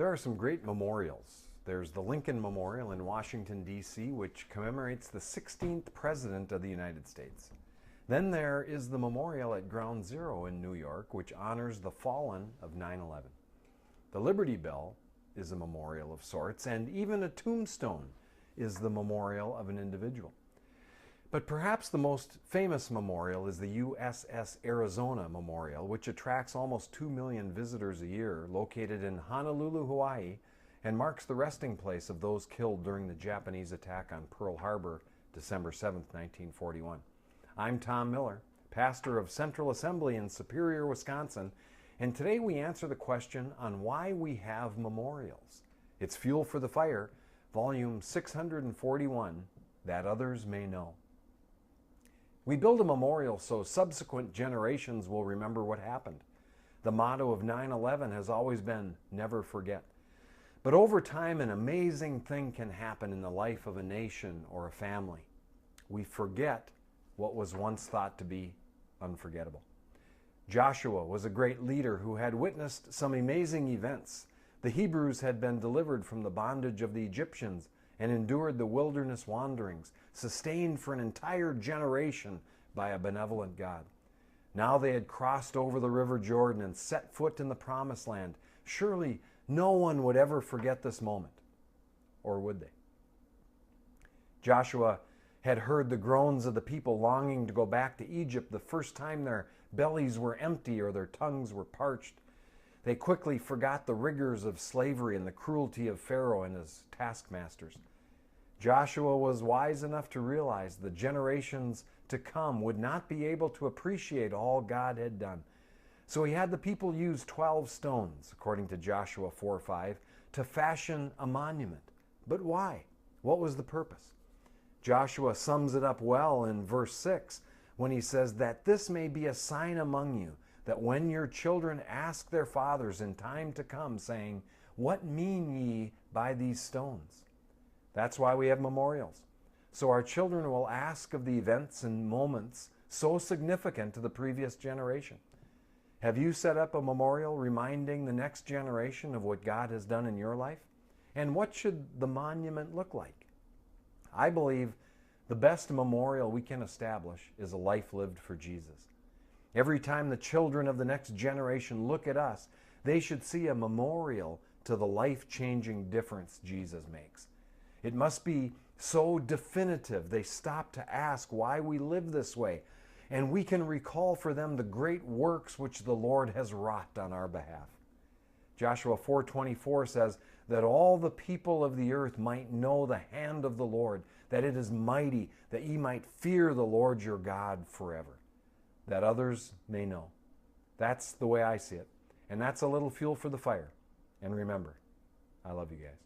There are some great memorials. There's the Lincoln Memorial in Washington, D.C., which commemorates the 16th President of the United States. Then there is the memorial at Ground Zero in New York, which honors the fallen of 9/11. The Liberty Bell is a memorial of sorts, and even a tombstone is the memorial of an individual. But perhaps the most famous memorial is the USS Arizona Memorial, which attracts almost 2 million visitors a year, located in Honolulu, Hawaii, and marks the resting place of those killed during the Japanese attack on Pearl Harbor, December 7, 1941. I'm Tom Miller, pastor of Central Assembly in Superior, Wisconsin, and today we answer the question on why we have memorials. It's Fuel for the Fire, volume 641, That Others May Know. We build a memorial so subsequent generations will remember what happened. The motto of 9/11 has always been, never forget. But over time, an amazing thing can happen in the life of a nation or a family. We forget what was once thought to be unforgettable. Joshua was a great leader who had witnessed some amazing events. The Hebrews had been delivered from the bondage of the Egyptians and endured the wilderness wanderings, sustained for an entire generation by a benevolent God. Now they had crossed over the River Jordan and set foot in the Promised Land. Surely no one would ever forget this moment. Or would they? Joshua had heard the groans of the people longing to go back to Egypt the first time their bellies were empty or their tongues were parched. They quickly forgot the rigors of slavery and the cruelty of Pharaoh and his taskmasters. Joshua was wise enough to realize the generations to come would not be able to appreciate all God had done. So he had the people use 12 stones, according to Joshua 4:5, to fashion a monument. But why? What was the purpose? Joshua sums it up well in verse 6 when he says that this may be a sign among you, that when your children ask their fathers in time to come, saying, "What mean ye by these stones?" That's why we have memorials. So our children will ask of the events and moments so significant to the previous generation. Have you set up a memorial reminding the next generation of what God has done in your life? And what should the monument look like? I believe the best memorial we can establish is a life lived for Jesus. Every time the children of the next generation look at us, they should see a memorial to the life-changing difference Jesus makes. It must be so definitive they stop to ask why we live this way, and we can recall for them the great works which the Lord has wrought on our behalf. Joshua 4:24 says that all the people of the earth might know the hand of the Lord, that it is mighty, that ye might fear the Lord your God forever, that others may know. That's the way I see it, and that's a little fuel for the fire. And remember, I love you guys.